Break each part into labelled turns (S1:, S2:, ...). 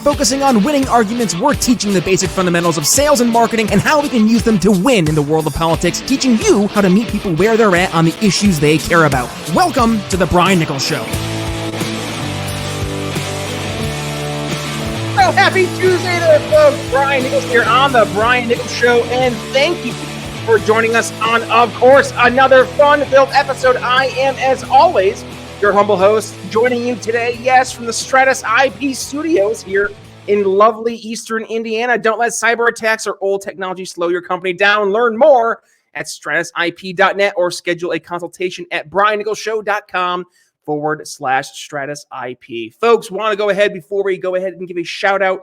S1: Focusing on winning arguments, we're teaching the basic fundamentals of sales and marketing and how we can use them to win in the world of politics, teaching you how to meet people where they're at on the issues they care about. Welcome to The Brian Nichols Show. Well, happy Tuesday there, folks. Brian Nichols here on The Brian Nichols Show, and thank you for joining us on, of course, another fun-filled episode. I am, as always, your humble host, joining you today, yes, from the Stratus IP studios here in lovely Eastern Indiana. Don't let cyber attacks or old technology slow your company down. Learn more at stratusip.net or schedule a consultation at briannicholsshow.com/stratusip. Folks, want to go ahead before we go ahead and give a shout out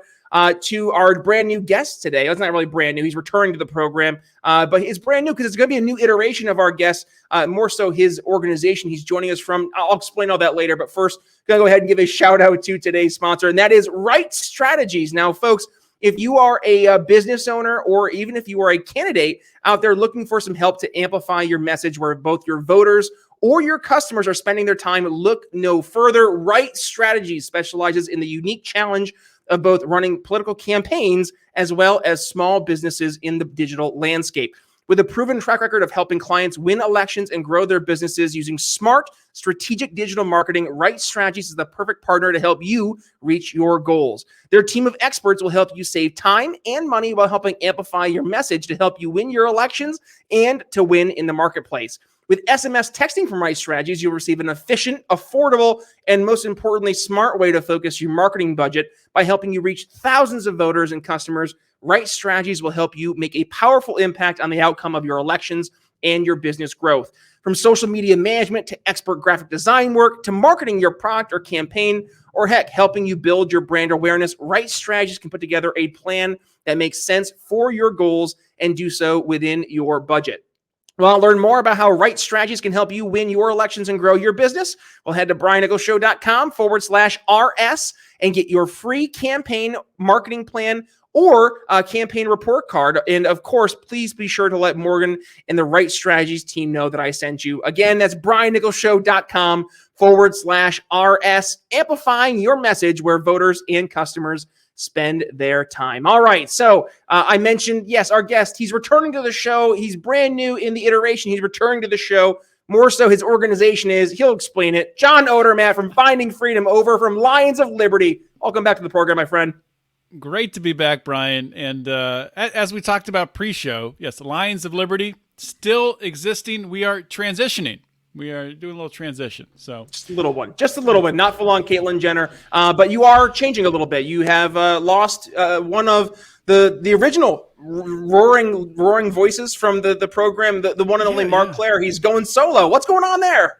S1: to our brand new guest today. It's not really brand new. He's returning to the program, but it's brand new because it's going to be a new iteration of our guest, more so his organization he's joining us from. I'll explain all that later, but first, going to go ahead and give a shout out to today's sponsor, and that is Right Strategies. Now, folks, if you are a business owner or even if you are a candidate out there looking for some help to amplify your message where both your voters or your customers are spending their time, look no further. Right Strategies specializes in the unique challenge of both running political campaigns as well as small businesses in the digital landscape. With a proven track record of helping clients win elections and grow their businesses using smart, strategic digital marketing, Right Strategies is the perfect partner to help you reach your goals. Their team of experts will help you save time and money while helping amplify your message to help you win your elections and to win in the marketplace. With SMS texting from Right Strategies, you'll receive an efficient, affordable, and most importantly, smart way to focus your marketing budget by helping you reach thousands of voters and customers. Right Strategies will help you make a powerful impact on the outcome of your elections and your business growth. From social media management to expert graphic design work to marketing your product or campaign, or heck, helping you build your brand awareness, Right Strategies can put together a plan that makes sense for your goals and do so within your budget. Well, learn more about how Right Strategies can help you win your elections and grow your business. Well, head to briannicholsshow.com/RS and get your free campaign marketing plan or a campaign report card. And of course, please be sure to let Morgan and the Right Strategies team know that I sent you. Again, that's briannicholsshow.com/RS, amplifying your message where voters and customers spend their time. All right. So I mentioned, yes, our guest, he's returning to the show. He's brand new in the iteration. He's returning to the show. More so his organization is, he'll explain it. John Odermatt from Finding Freedom over from Lions of Liberty. Welcome back to the program, my friend.
S2: Great to be back, Brian. And as we talked about pre-show, yes, the Lions of Liberty still existing. We are transitioning. We are doing a little transition. So
S1: just a little one, not full on Caitlyn Jenner, but you are changing a little bit. You have lost one of the original roaring voices from the program, the one and only Mark Claire. He's going solo. What's going on there?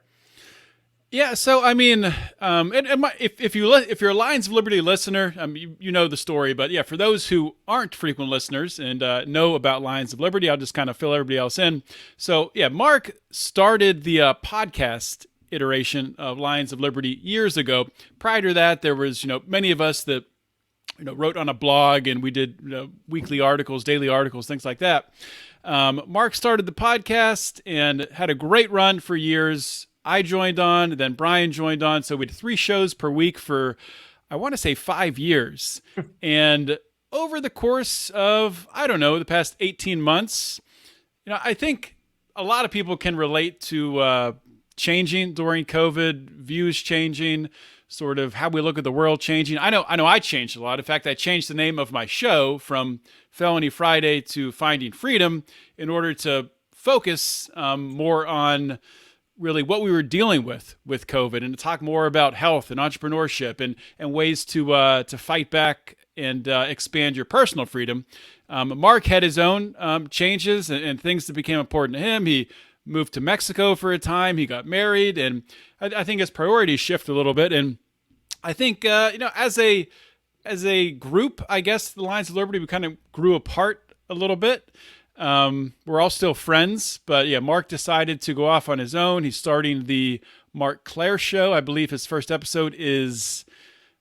S2: Yeah, so I mean, if you're a Lions of Liberty listener, you know the story. But yeah, for those who aren't frequent listeners and know about Lions of Liberty, I'll just kind of fill everybody else in. So yeah, Mark started the podcast iteration of Lions of Liberty years ago. Prior to that, there was many of us that wrote on a blog and we did weekly articles, daily articles, things like that. Mark started the podcast and had a great run for years. I joined on, and then Brian joined on. So we had 3 shows per week for, I want to say 5 years. And over the course of, the past 18 months, I think a lot of people can relate to changing during COVID, views changing, sort of how we look at the world changing. I know I changed a lot. In fact, I changed the name of my show from Felony Friday to Finding Freedom in order to focus more on really what we were dealing with COVID and to talk more about health and entrepreneurship and ways to fight back and expand your personal freedom. Mark had his own changes and things that became important to him. He moved to Mexico for a time. He got married, and I think his priorities shift a little bit. And I think as a group, I guess the Lions of Liberty, we kind of grew apart a little bit. We're all still friends, but yeah, Mark decided to go off on his own. He's starting the Mark Claire show. I believe his first episode is,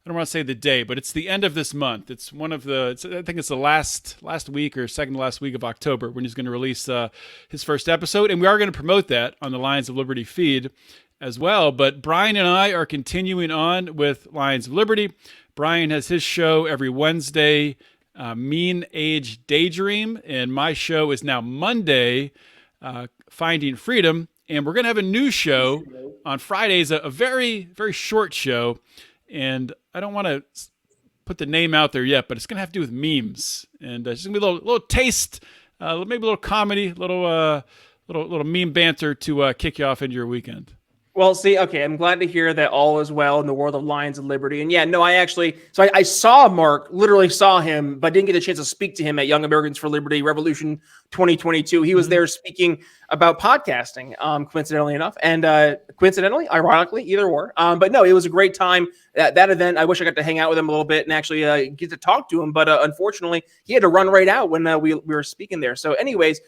S2: I don't want to say the day, but it's the end of this month. It's I think it's the last week or second to last week of October when he's going to release his first episode. And we are going to promote that on the Lions of Liberty feed as well. But Brian and I are continuing on with Lions of Liberty. Brian has his show every Wednesday, Mean Age Daydream, and my show is now Monday, Finding Freedom. And we're going to have a new show on Fridays, a very, very short show. And I don't want to put the name out there yet, but it's going to have to do with memes. And it's going to be a little taste, maybe a little comedy, little meme banter to kick you off into your weekend.
S1: Well, see, okay, I'm glad to hear that all is well in the world of Lions of Liberty. And yeah, no, I saw Mark, literally saw him, but didn't get a chance to speak to him at Young Americans for Liberty Revolution 2022. He was there speaking about podcasting, coincidentally enough, and coincidentally, ironically, either or. But no, it was a great time at that event. I wish I got to hang out with him a little bit and actually get to talk to him, but unfortunately, he had to run right out when we were speaking there. So anyways,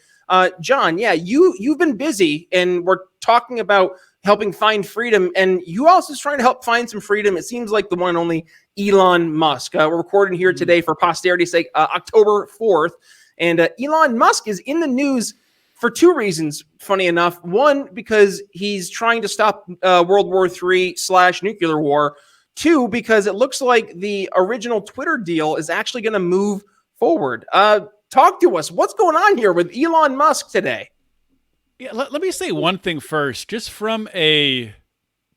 S1: John, yeah, you've been busy, and we're talking about helping find freedom, and you also is trying to help find some freedom. It seems like the one and only Elon Musk. We're recording here today for posterity's sake, October 4th, and Elon Musk is in the news for two reasons, funny enough. One, because he's trying to stop World War III/nuclear war. Two, because it looks like the original Twitter deal is actually going to move forward. Talk to us. What's going on here with Elon Musk today?
S2: Yeah, let me say one thing first, just from a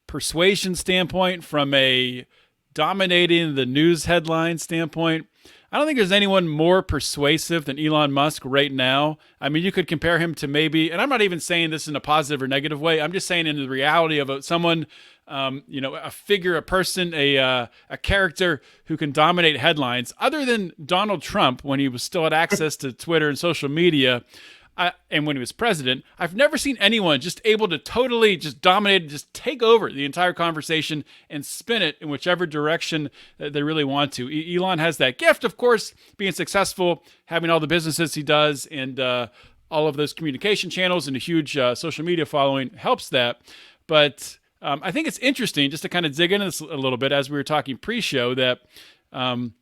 S2: persuasion standpoint, from a dominating the news headline standpoint. I don't think there's anyone more persuasive than Elon Musk right now. I mean, you could compare him to maybe, and I'm not even saying this in a positive or negative way. I'm just saying in the reality of someone, a figure, a person, a character who can dominate headlines. Other than Donald Trump, when he was still had access to Twitter and social media, and when he was president, I've never seen anyone just able to totally just dominate, just take over the entire conversation and spin it in whichever direction they really want to. Elon has that gift, of course, being successful, having all the businesses he does, and all of those communication channels and a huge social media following helps that. But I think it's interesting just to kind of dig into this a little bit as we were talking pre-show that on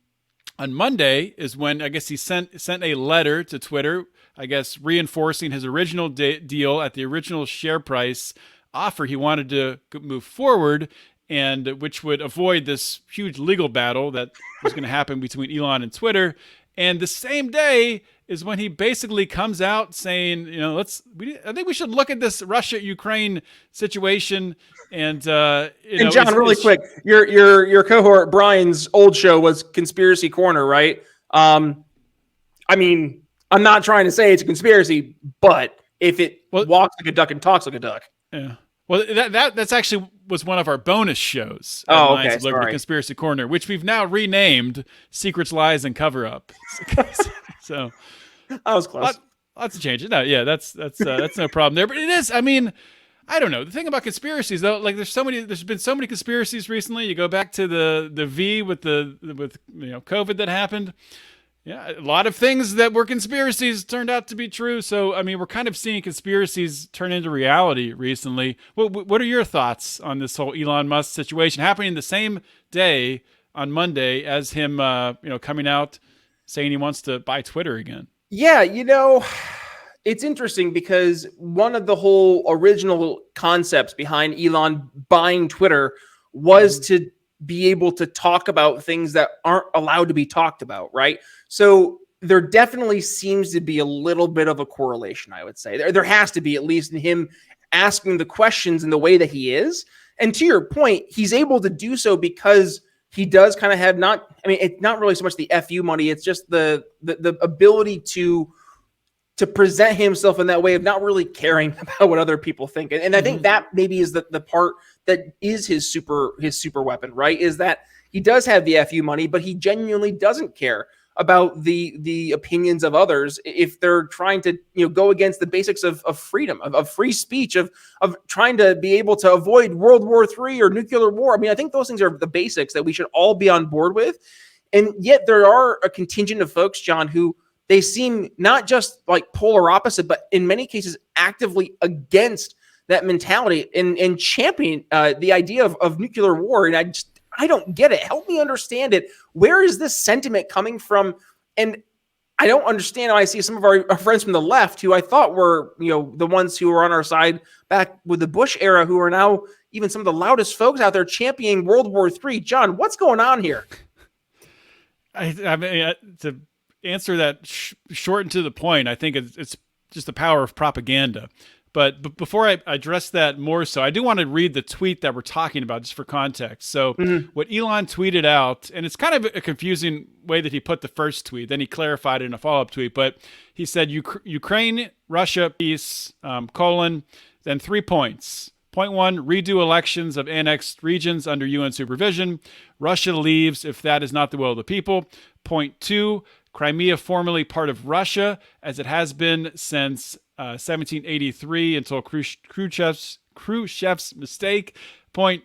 S2: Monday is when I guess he sent a letter to Twitter, I guess reinforcing his original deal at the original share price offer he wanted to move forward, and which would avoid this huge legal battle that was going to happen between Elon and Twitter. And the same day is when he basically comes out saying, I think we should look at this Russia-Ukraine situation. And John,
S1: really quick, your cohort Brian's old show was Conspiracy Corner, right? I mean, I'm not trying to say it's a conspiracy, but if it walks like a duck and talks like a duck.
S2: Yeah. Well, that's actually was one of our bonus shows.
S1: Oh, okay.
S2: Liberty, Conspiracy Corner, which we've now renamed Secrets, Lies, and Cover Up. So
S1: that was close.
S2: Lots of changes. No, yeah, that's no problem there. But it is. I mean, I don't know. The thing about conspiracies, though, like there's been so many conspiracies recently. You go back to the V with COVID that happened. Yeah, a lot of things that were conspiracies turned out to be true. So, I mean, we're kind of seeing conspiracies turn into reality recently. What are your thoughts on this whole Elon Musk situation happening the same day on Monday as him, coming out saying he wants to buy Twitter again?
S1: Yeah, it's interesting because one of the whole original concepts behind Elon buying Twitter was to be able to talk about things that aren't allowed to be talked about, right? So there definitely seems to be a little bit of a correlation, I would say. There has to be, at least in him asking the questions in the way that he is. And to your point, he's able to do so because he does kind of have it's not really so much the FU money, it's just the ability to present himself in that way of not really caring about what other people think. And I think that maybe is the part that is his super weapon, right? Is that he does have the FU money, but he genuinely doesn't care about the opinions of others if they're trying to go against the basics of freedom, of free speech, of trying to be able to avoid World War III or nuclear war. I mean, I think those things are the basics that we should all be on board with. And yet there are a contingent of folks, John, who they seem not just like polar opposite, but in many cases actively against that mentality and champion the idea of nuclear war. And I don't get it. Help me understand it. Where is this sentiment coming from? And I don't understand how I see some of our friends from the left who I thought were, the ones who were on our side back with the Bush era, who are now even some of the loudest folks out there championing World War III. John, what's going on here?
S2: I mean, to answer that short and to the point, I think it's just the power of propaganda. But before I address that more so, I do want to read the tweet that we're talking about just for context. So what Elon tweeted out, and it's kind of a confusing way that he put the first tweet, then he clarified it in a follow-up tweet, but he said, Ukraine, Russia, peace, then 3 points. Point 1, redo elections of annexed regions under UN supervision. Russia leaves if that is not the will of the people. Point 2, Crimea formerly part of Russia, as it has been since 1783 until Khrushchev's mistake. 4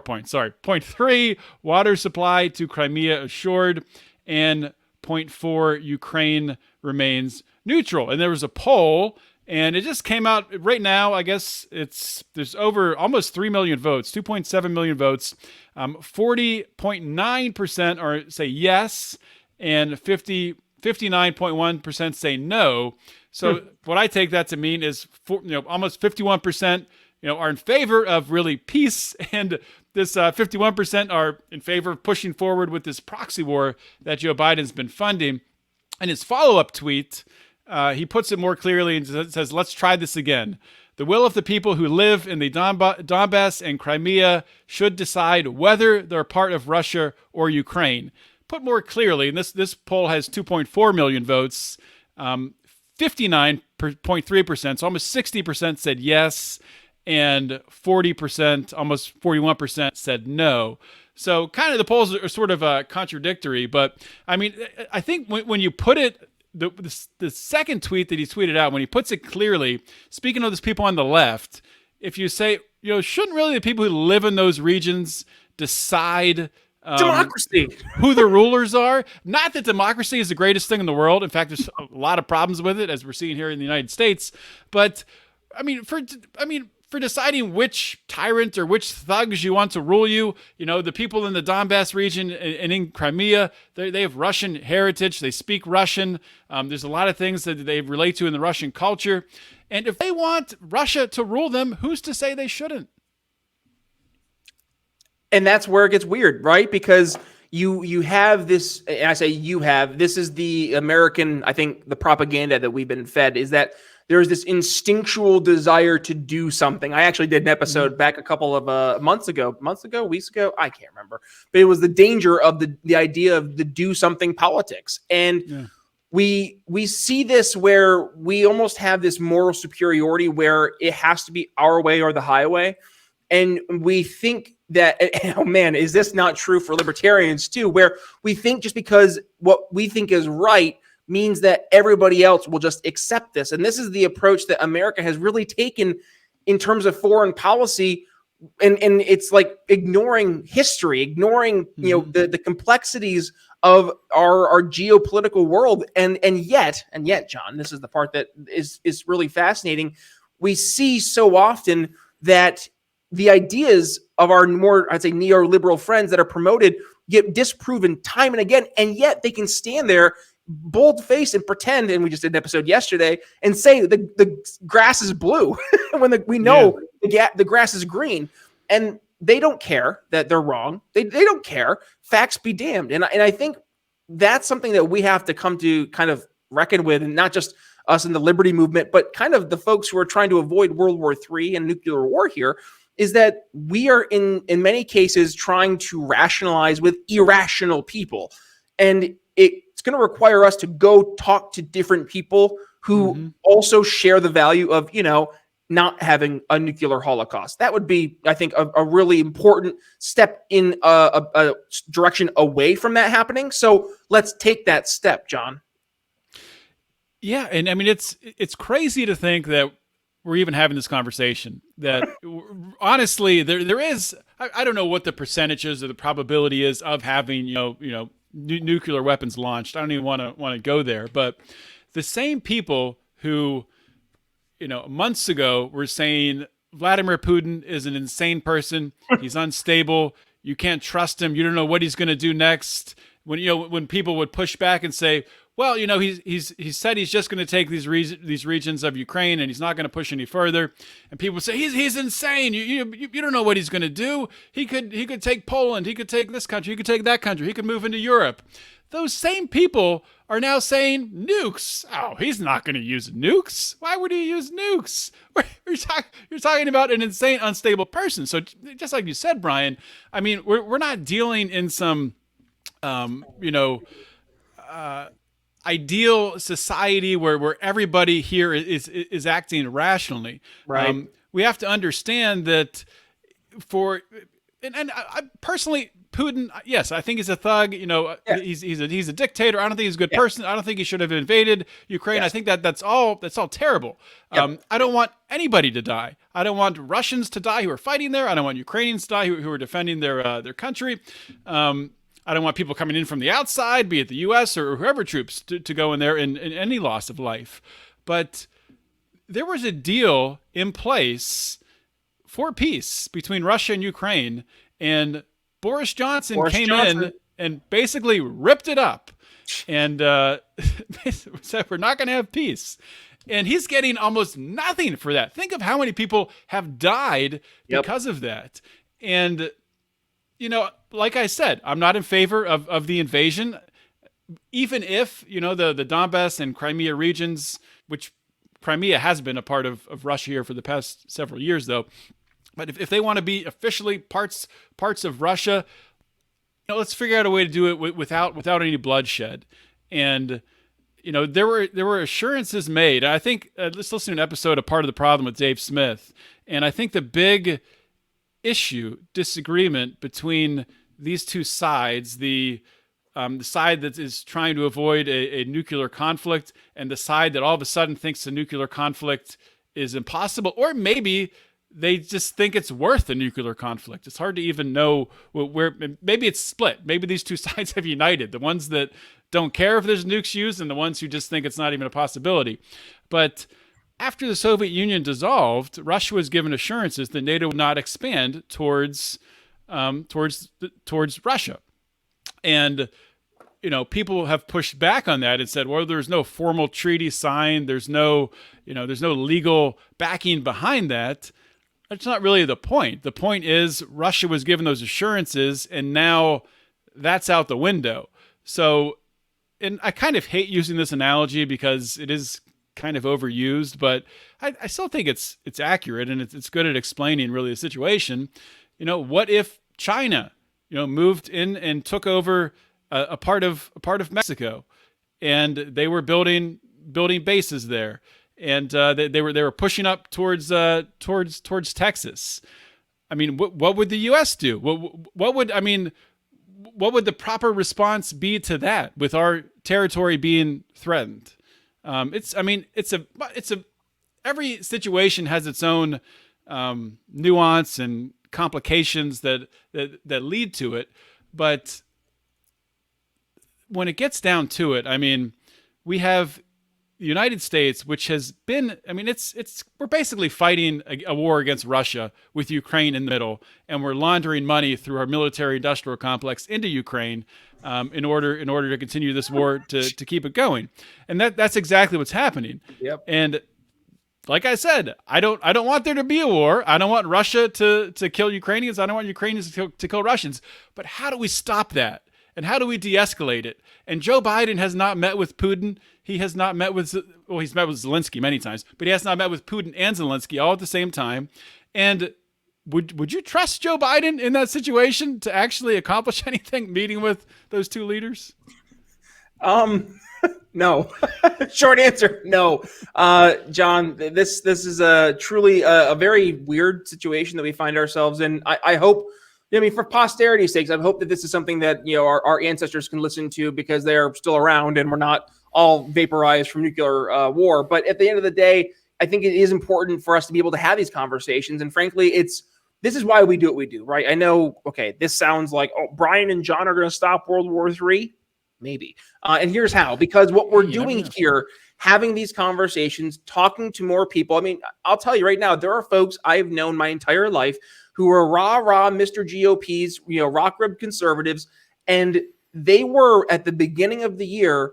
S2: points. Sorry. Point 3, water supply to Crimea assured. And point 4, Ukraine remains neutral. And there was a poll, and it just came out right now. I guess there's over almost 3 million votes, 2.7 million votes. 40.9% are say yes, and 59.1% say no. So what I take that to mean is, almost 51%, are in favor of really peace, and this 51% are in favor of pushing forward with this proxy war that Joe Biden's been funding. In his follow-up tweet, he puts it more clearly and says, let's try this again. The will of the people who live in the Donbass and Crimea should decide whether they're part of Russia or Ukraine. Put more clearly, and this poll has 2.4 million votes, 59.3%, so almost 60% said yes, and 40%, almost 41% said no. So kind of the polls are sort of contradictory, but I mean, I think when you put it, the second tweet that he tweeted out, when he puts it clearly, speaking of those people on the left, if you say, shouldn't really the people who live in those regions decide
S1: democracy,
S2: who the rulers are? Not that democracy is the greatest thing in the world. In fact, there's a lot of problems with it, as we're seeing here in the United States. But for deciding which tyrant or which thugs you want to rule you, the people in the Donbass region and in Crimea, they have Russian heritage. They speak Russian. There's a lot of things that they relate to in the Russian culture. And if they want Russia to rule them, who's to say they shouldn't?
S1: And that's where it gets weird, right? Because you have this, and I say you have, this is the American, I think the propaganda that we've been fed is that there's this instinctual desire to do something. I actually did an episode back a couple of weeks ago, I can't remember. But it was the danger of the idea of the do something politics. And we see this where we almost have this moral superiority where it has to be our way or the highway. And we think that, oh man, is this not true for libertarians too, where we think just because what we think is right means that everybody else will just accept this. And this is the approach that America has really taken in terms of foreign policy. And it's like ignoring history, ignoring, the complexities of our geopolitical world. And yet, John, this is the part that is really fascinating. We see so often that the ideas of our more, I'd say, neoliberal friends that are promoted get disproven time and again, and yet they can stand there bold-faced and pretend, and we just did an episode yesterday, and say the grass is blue when we know the grass is green. And they don't care that they're wrong. They don't care. Facts be damned. And I think that's something that we have to come to kind of reckon with, and not just us in the liberty movement, but kind of the folks who are trying to avoid World War III and nuclear war here, is that we are in many cases trying to rationalize with irrational people. And it's going to require us to go talk to different people who also share the value of, not having a nuclear holocaust. That would be, I think, a really important step in a direction away from that happening. So let's take that step, John.
S2: Yeah. And I mean, it's crazy to think that we're even having this conversation, that honestly, there is, I don't know what the percentages or the probability is of having, nuclear weapons launched. I don't even want to go there, but the same people who, months ago were saying Vladimir Putin is an insane person. He's unstable. You can't trust him. You don't know what he's going to do next. When people would push back and say, well, he said he's just going to take these regions of Ukraine, and he's not going to push any further. And people say he's insane. You don't know what he's going to do. He could take Poland. He could take this country. He could take that country. He could move into Europe. Those same people are now saying nukes. Oh, he's not going to use nukes. Why would he use nukes? You're talking about an insane, unstable person. So just like you said, Brian, I mean, we're not dealing in some, ideal society where everybody here is acting rationally.
S1: Right.
S2: We have to understand that I personally, Putin, yes, I think he's a thug. Yeah. He's a dictator. I don't think he's a good person. I don't think he should have invaded Ukraine. Yes. I think that's all terrible. Yep. I don't want anybody to die. I don't want Russians to die who are fighting there. I don't want Ukrainians to die who are defending their country. I don't want people coming in from the outside, be it the U.S. or whoever troops, to go in there in any loss of life. But there was a deal in place for peace between Russia and Ukraine, and Boris Johnson came in and basically ripped it up and said we're not going to have peace. And he's getting almost nothing for that. Think of how many people have died because of that. And like I said, I'm not in favor of the invasion, even if, the Donbass and Crimea regions, which Crimea has been a part of Russia here for the past several years, though. But if they want to be officially parts of Russia, let's figure out a way to do it without any bloodshed. And there were assurances made. I think let's listen to an episode of Part of the Problem with Dave Smith, and I think the big disagreement between these two sides, the side that is trying to avoid a nuclear conflict and the side that all of a sudden thinks a nuclear conflict is impossible, or maybe they just think it's worth a nuclear conflict. It's hard to even know where. Maybe it's split. Maybe these two sides have united. The ones that don't care if there's nukes used and the ones who just think it's not even a possibility. But after the Soviet Union dissolved, Russia was given assurances that NATO would not expand towards Russia. And people have pushed back on that and said, well, there's no formal treaty signed. There's no legal backing behind that. That's not really the point. The point is Russia was given those assurances, and now that's out the window. So, and I kind of hate using this analogy because it is kind of overused, but I still think it's accurate, and it's good at explaining really the situation. What if China, moved in and took over a part of Mexico, and they were building bases there, and they were pushing up towards Texas. I mean, what would the U.S. do? What would the proper response be to that, with our territory being threatened? Every situation has its own nuance and complications that lead to it. But when it gets down to it, we have the United States, which has been, we're basically fighting a war against Russia with Ukraine in the middle, and we're laundering money through our military industrial complex into Ukraine in order to continue this war to keep it going. And that's exactly what's happening. Yep. And like I said, I don't want there to be a war. I don't want Russia to kill Ukrainians. I don't want Ukrainians to kill Russians. But how do we stop that? And how do we de-escalate it? And Joe Biden has not met with Putin. He has not met with, he's met with Zelensky many times, but he has not met with Putin and Zelensky all at the same time. And would you trust Joe Biden in that situation to actually accomplish anything, meeting with those two leaders?
S1: No. Short answer, no. John, this is truly a very weird situation that we find ourselves in. I hope, for posterity's sakes, I hope that this is something that, our ancestors can listen to, because they are still around and we're not all vaporized from nuclear war. But at the end of the day, I think it is important for us to be able to have these conversations. And frankly, this is why we do what we do, right? I know, okay, this sounds like, Brian and John are going to stop World War III. Maybe. And here's how, because what we're doing here, having these conversations, talking to more people. I'll tell you right now, there are folks I've known my entire life who are rah Mr. GOP's, rock rib conservatives. And they were at the beginning of the year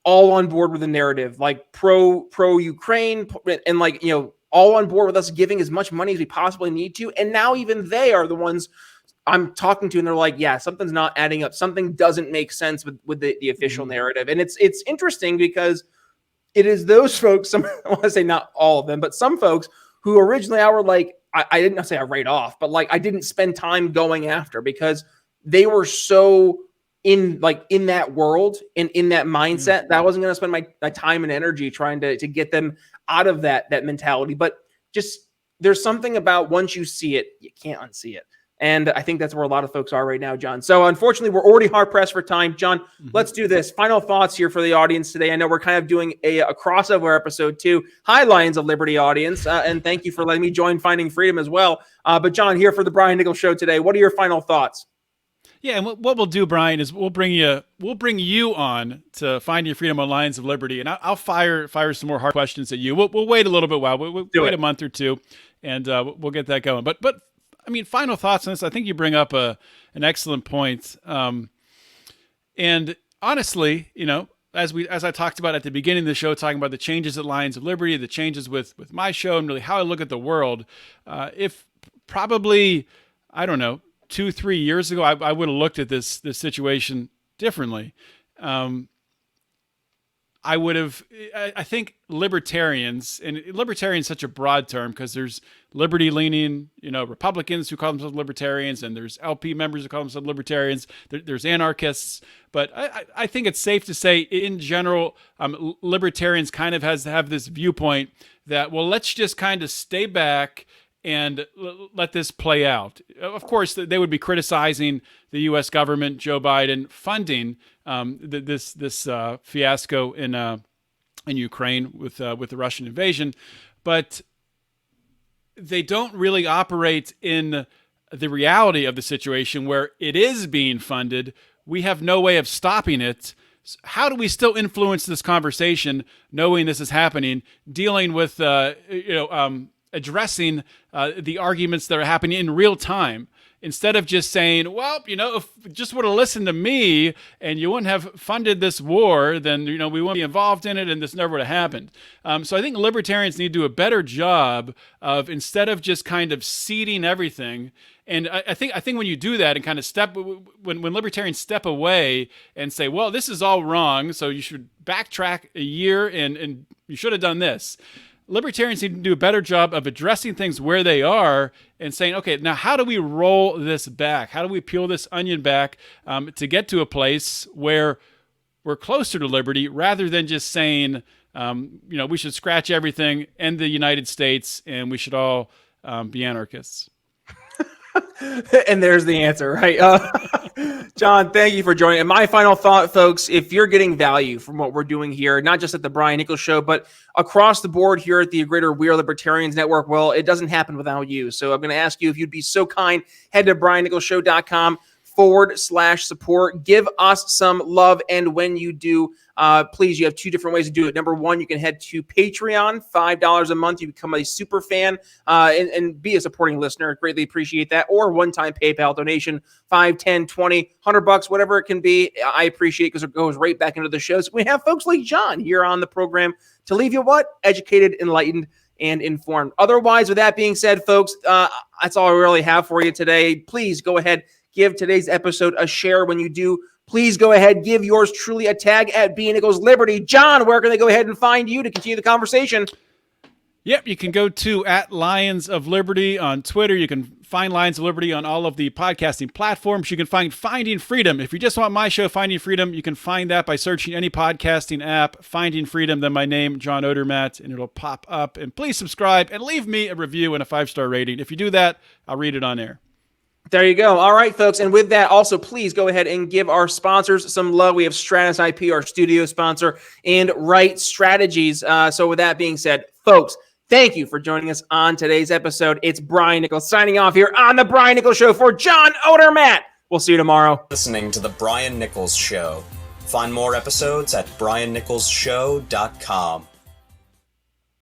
S1: all on board with the narrative, like pro Ukraine, and like, all on board with us giving as much money as we possibly need to. And now even they are the ones I'm talking to, and they're like, yeah, something's not adding up. Something doesn't make sense with the official narrative. And it's interesting because it is those folks, I want to say not all of them, but some folks who originally I were like, I didn't say I write off, but like I didn't spend time going after because they were so in that world and in that mindset that I wasn't going to spend my time and energy trying to get them out of that mentality. But just there's something about once you see it, you can't unsee it. And I think that's where a lot of folks are right now, John. So unfortunately, we're already hard pressed for time. John, let's do this. Final thoughts here for the audience today. I know we're kind of doing a crossover episode too. Hi, Lions of Liberty audience. And thank you for letting me join Finding Freedom as well. But John, here for the Brian Nichols Show today, what are your final thoughts?
S2: Yeah, and what we'll do, Brian, is we'll bring you on to Find Your Freedom on Lions of Liberty, and I'll fire some more hard questions at you. We'll wait a little bit while we'll wait a month or two, and we'll get that going. But I mean, final thoughts on this. I think you bring up an excellent point, and honestly, as I talked about at the beginning of the show, talking about the changes at Lions of Liberty, the changes with my show, and really how I look at the world. If probably, I don't know, 2-3 years ago, I would have looked at this situation differently. I think libertarians, and libertarian is such a broad term because there's liberty-leaning, Republicans who call themselves libertarians, and there's LP members who call themselves libertarians. There's anarchists, but I think it's safe to say, in general, libertarians kind of have this viewpoint that, well, let's just kind of stay back and let this play out. Of course, they would be criticizing the U.S. government, Joe Biden, funding this fiasco in Ukraine with the Russian invasion, but they don't really operate in the reality of the situation where it is being funded. We have no way of stopping it. How do we still influence this conversation, knowing this is happening, dealing with addressing the arguments that are happening in real time, instead of just saying, well, if you just would have listened to me and you wouldn't have funded this war, then, we wouldn't be involved in it and this never would have happened. So I think libertarians need to do a better job of, instead of just kind of ceding everything. And I think when you do that and kind of when libertarians step away and say, well, this is all wrong, so you should backtrack a year and you should have done this. Libertarians need to do a better job of addressing things where they are and saying, okay, now how do we roll this back? How do we peel this onion back to get to a place where we're closer to liberty, rather than just saying, we should scratch everything, end the United States, and we should all be anarchists.
S1: And there's the answer, right? John, thank you for joining. And my final thought, folks, if you're getting value from what we're doing here, not just at the Brian Nichols Show, but across the board here at the greater We Are Libertarians Network, well, it doesn't happen without you. So I'm going to ask you, if you'd be so kind, head to briannicholsshow.com/support. Give us some love. And when you do, please, you have two different ways to do it. Number one, you can head to Patreon, $5 a month. You become a super fan and be a supporting listener. Greatly appreciate that. Or one-time PayPal donation, $5, $10, $20, $100, whatever it can be. I appreciate it because it goes right back into the show. So we have folks like John here on the program to leave you educated, enlightened, and informed. Otherwise, with that being said, folks, that's all I really have for you today. Please go ahead, give today's episode a share. When you do, please go ahead, give yours truly a tag at B Nichols Liberty. John, where can they go ahead and find you to continue the conversation?
S2: Yep, you can go to @Lions of Liberty on Twitter. You can find Lions of Liberty on all of the podcasting platforms. You can find Finding Freedom. If you just want my show, Finding Freedom, you can find that by searching any podcasting app, Finding Freedom, then my name, John Odermatt, and it'll pop up. And please subscribe and leave me a review and a 5-star rating. If you do that, I'll read it on air.
S1: There you go. All right, folks. And with that, also, please go ahead and give our sponsors some love. We have Stratus IP, our studio sponsor, and Right Strategies. So with that being said, folks, thank you for joining us on today's episode. It's Brian Nichols signing off here on The Brian Nichols Show for John Odermatt. We'll see you tomorrow.
S3: Listening to The Brian Nichols Show. Find more episodes at briannicholsshow.com.